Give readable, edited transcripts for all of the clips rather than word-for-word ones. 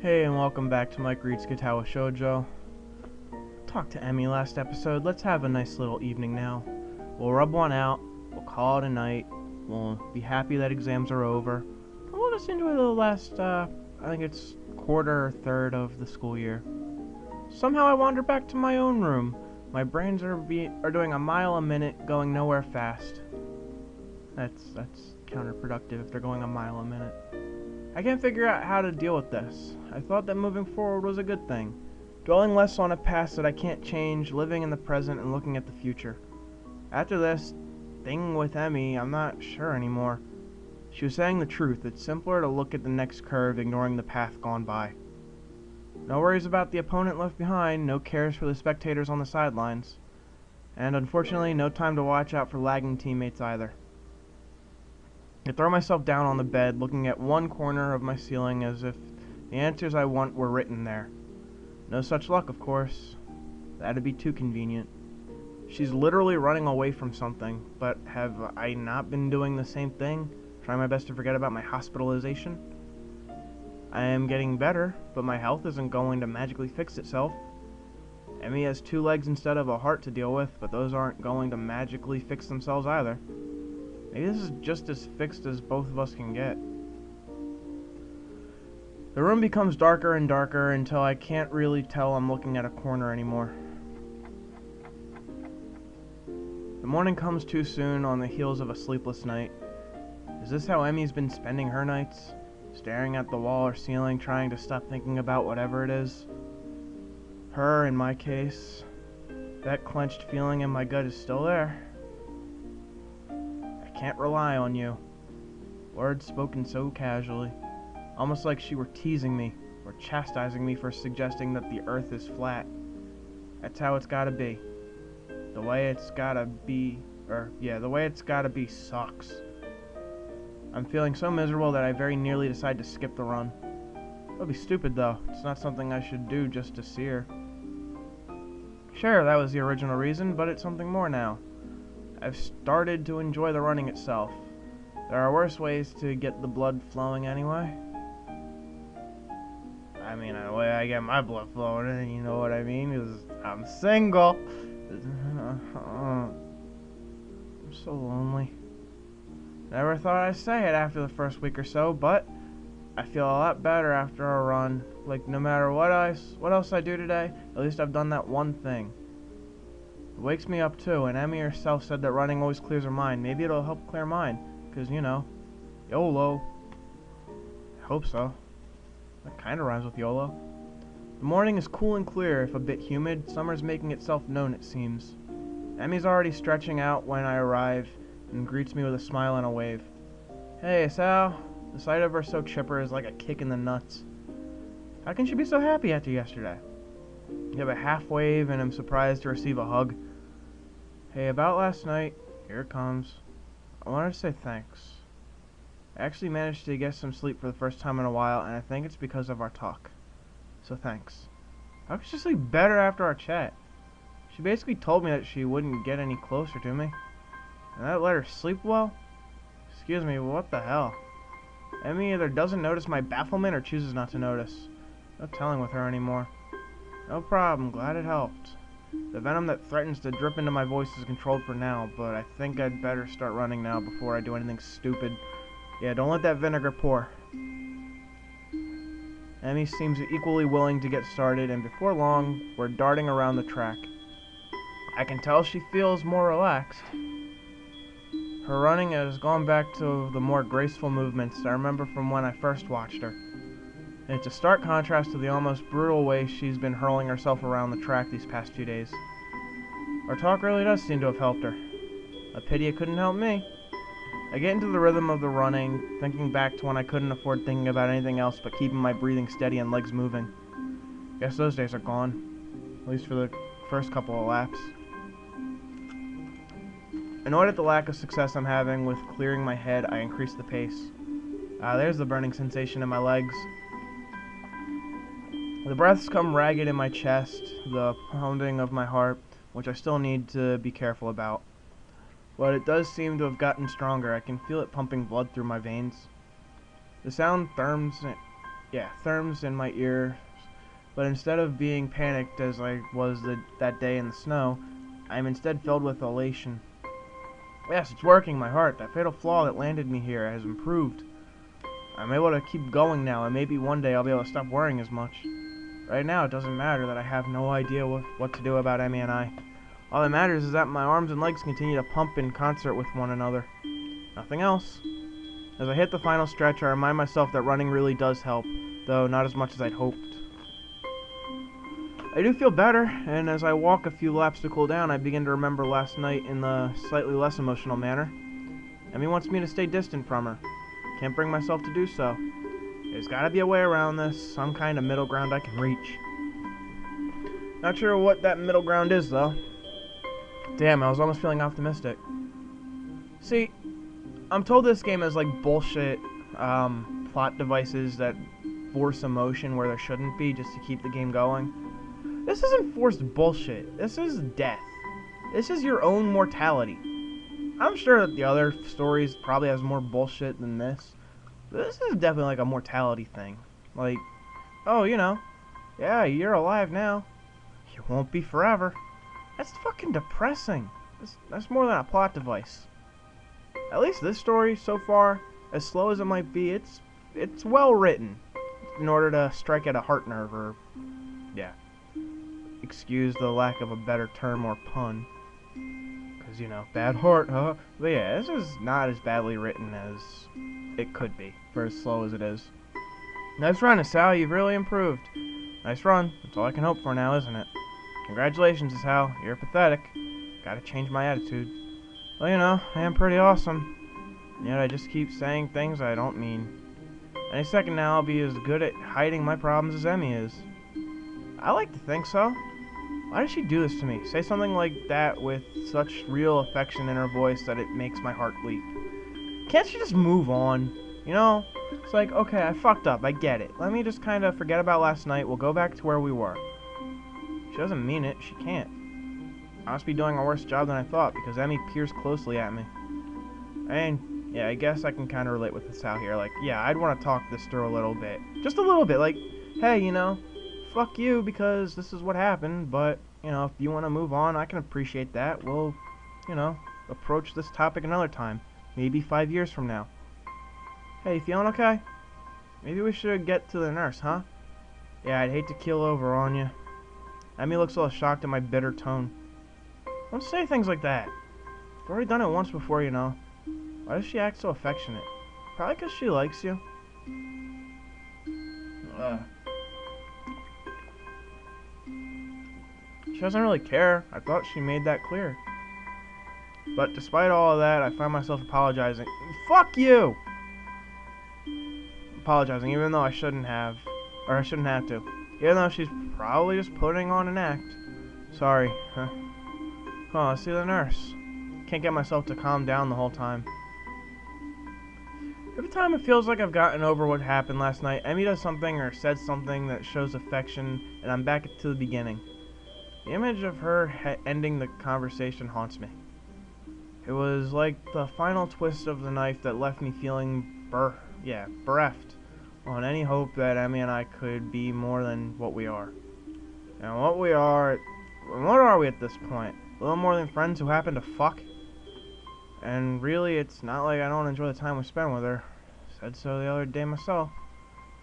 Hey, and welcome back to Mike Reed's Katawa Shoujo. Talked to Emmy last episode. Let's have a nice little evening now. We'll rub one out, we'll call it a night, we'll be happy that exams are over, and we'll just enjoy the last, I think it's quarter or third of the school year. Somehow I wander back to my own room. My brains are doing a mile a minute, going nowhere fast. That's counterproductive if they're going a mile a minute. I can't figure out how to deal with this. I thought that moving forward was a good thing. Dwelling less on a past that I can't change, living in the present and looking at the future. After this thing with Emmy, I'm not sure anymore. She was saying the truth. It's simpler to look at the next curve, ignoring the path gone by. No worries about the opponent left behind, no cares for the spectators on the sidelines. And unfortunately, no time to watch out for lagging teammates either. I throw myself down on the bed, looking at one corner of my ceiling as if the answers I want were written there. No such luck, of course. That'd be too convenient. She's literally running away from something, but have I not been doing the same thing? Trying my best to forget about my hospitalization? I am getting better, but my health isn't going to magically fix itself. Emmy has 2 legs instead of a heart to deal with, but those aren't going to magically fix themselves either. Maybe this is just as fixed as both of us can get. The room becomes darker and darker until I can't really tell I'm looking at a corner anymore. The morning comes too soon on the heels of a sleepless night. Is this how Emmy's been spending her nights? Staring at the wall or ceiling, trying to stop thinking about whatever it is? Her, in my case. That clenched feeling in my gut is still there. Can't rely on you. Words spoken so casually, almost like she were teasing me or chastising me for suggesting that the earth is flat. That's how it's gotta be. The way it's gotta be, the way it's gotta be sucks. I'm feeling so miserable that I very nearly decide to skip the run. It'll be stupid though. It's not something I should do just to see her. Sure, that was the original reason, but it's something more now. I've started to enjoy the running itself. There are worse ways to get the blood flowing anyway. I mean, the way I get my blood flowing, you know what I mean, is I'm single. I'm so lonely. Never thought I'd say it after the first week or so, but I feel a lot better after a run. Like no matter what else I do today, at least I've done that one thing. It wakes me up too, and Emmy herself said that running always clears her mind. Maybe it'll help clear mine, because, you know, YOLO. I hope so. That kind of rhymes with YOLO. The morning is cool and clear, if a bit humid. Summer's making itself known, it seems. Emmy's already stretching out when I arrive, and greets me with a smile and a wave. Hey, Sal. The sight of her so chipper is like a kick in the nuts. How can she be so happy after yesterday? I give a half wave and am surprised to receive a hug. Hey, about last night, here it comes. I wanted to say thanks. I actually managed to get some sleep for the first time in a while, and I think it's because of our talk. So thanks. I could just sleep better after our chat. She basically told me that she wouldn't get any closer to me. And that let her sleep well? Excuse me, what the hell? Emmy either doesn't notice my bafflement or chooses not to notice. No telling with her anymore. No problem, glad it helped. The venom that threatens to drip into my voice is controlled for now, but I think I'd better start running now before I do anything stupid. Yeah, don't let that vinegar pour. Emmy seems equally willing to get started, and before long, we're darting around the track. I can tell she feels more relaxed. Her running has gone back to the more graceful movements I remember from when I first watched her. And it's a stark contrast to the almost brutal way she's been hurling herself around the track these past few days. Our talk really does seem to have helped her. A pity it couldn't help me. I get into the rhythm of the running, thinking back to when I couldn't afford thinking about anything else but keeping my breathing steady and legs moving. Guess those days are gone, at least for the first couple of laps. Annoyed at the lack of success I'm having with clearing my head, I increase the pace. There's the burning sensation in my legs. The breaths come ragged in my chest, the pounding of my heart, which I still need to be careful about. But it does seem to have gotten stronger. I can feel it pumping blood through my veins. The sound yeah, therms in my ear. But instead of being panicked as I was that day in the snow, I'm instead filled with elation. Yes, it's working, my heart. That fatal flaw that landed me here has improved. I'm able to keep going now, and maybe one day I'll be able to stop worrying as much. Right now, it doesn't matter that I have no idea what to do about Emmy and I. All that matters is that my arms and legs continue to pump in concert with one another. Nothing else. As I hit the final stretch, I remind myself that running really does help, though not as much as I'd hoped. I do feel better, and as I walk a few laps to cool down, I begin to remember last night in the slightly less emotional manner. Emmy wants me to stay distant from her. Can't bring myself to do so. There's gotta be a way around this, some kind of middle ground I can reach. Not sure what that middle ground is, though. Damn, I was almost feeling optimistic. See, I'm told this game is like bullshit plot devices that force emotion where there shouldn't be just to keep the game going. This isn't forced bullshit. This is death. This is your own mortality. I'm sure that the other stories probably has more bullshit than this. But this is definitely like a mortality thing. Like, oh, yeah, you're alive now. You won't be forever. That's fucking depressing. That's more than a plot device. At least this story, so far, as slow as it might be, it's well written in order to strike at a heart nerve, or, yeah. Excuse the lack of a better term or pun. Because, bad heart, huh? But yeah, this is not as badly written as it could be, for as slow as it is. Nice run, Sal, you've really improved. Nice run, that's all I can hope for now, isn't it? Congratulations, Sal, you're pathetic. Gotta change my attitude. Well, I am pretty awesome. Yet I just keep saying things I don't mean. Any second now I'll be as good at hiding my problems as Emmy is. I like to think so. Why does she do this to me? Say something like that with such real affection in her voice that it makes my heart leap. Can't she just move on? It's like, okay, I fucked up, I get it. Let me just kind of forget about last night, we'll go back to where we were. She doesn't mean it, she can't. I must be doing a worse job than I thought, because Emmy peers closely at me. Yeah, I guess I can kind of relate with this out here. Like, yeah, I'd want to talk this through a little bit. Just a little bit, like, hey, fuck you because this is what happened, but, if you want to move on, I can appreciate that. We'll, approach this topic another time. Maybe 5 years from now. Hey, you feeling okay? Maybe we should get to the nurse, huh? Yeah, I'd hate to keel over on you. Emmy looks a little shocked at my bitter tone. Don't say things like that. I've already done it once before, Why does she act so affectionate? Probably because she likes you. She doesn't really care. I thought she made that clear. But despite all of that, I find myself apologizing. Fuck you! Apologizing, even though I shouldn't have. Or I shouldn't have to. Even though she's probably just putting on an act. Sorry. Huh. Oh, let's see the nurse. Can't get myself to calm down the whole time. Every time it feels like I've gotten over what happened last night, Emmy does something or says something that shows affection, and I'm back to the beginning. The image of her ending the conversation haunts me. It was like the final twist of the knife that left me feeling bereft on any hope that Emmy and I could be more than what we are. And what are we at this point? A little more than friends who happen to fuck? And really, it's not like I don't enjoy the time we spend with her. Said so the other day myself.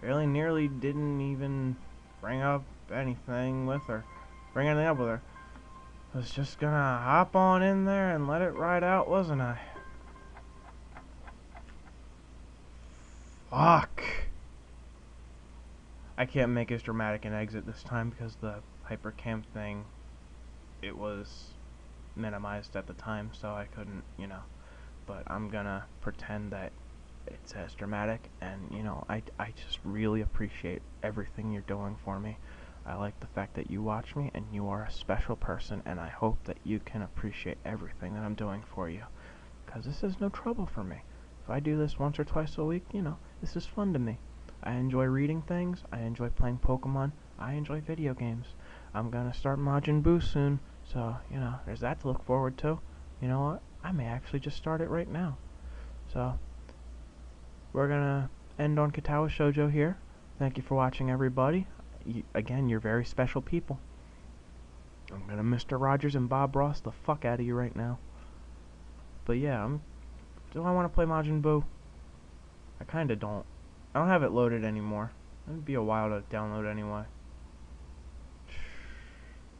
Really nearly didn't even bring anything up with her. Was just gonna hop on in there and let it ride out, wasn't I? Fuck. I can't make as dramatic an exit this time because the hypercam thing, it was minimized at the time, so I couldn't, but I'm gonna pretend that it's as dramatic, and, I just really appreciate everything you're doing for me. I like the fact that you watch me, and you are a special person, and I hope that you can appreciate everything that I'm doing for you, because this is no trouble for me. If I do this once or twice a week, this is fun to me. I enjoy reading things, I enjoy playing Pokemon, I enjoy video games. I'm gonna start Majin Buu soon, so, there's that to look forward to. You know what? I may actually just start it right now. So, we're gonna end on Katawa Shoujo here. thank you for watching, everybody. Again, you're very special people. I'm gonna Mr. Rogers and Bob Ross the fuck out of you right now. But yeah, do I want to play Majin Buu? I kinda don't. I don't have it loaded anymore. It'd be a while to download anyway.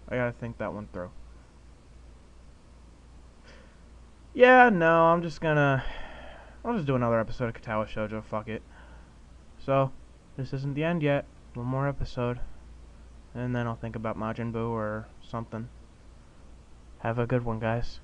I gotta think that one through. Yeah, no, I'll just do another episode of Katawa Shoujo, fuck it. So, this isn't the end yet. One more episode. And then I'll think about Majin Buu or something. Have a good one, guys.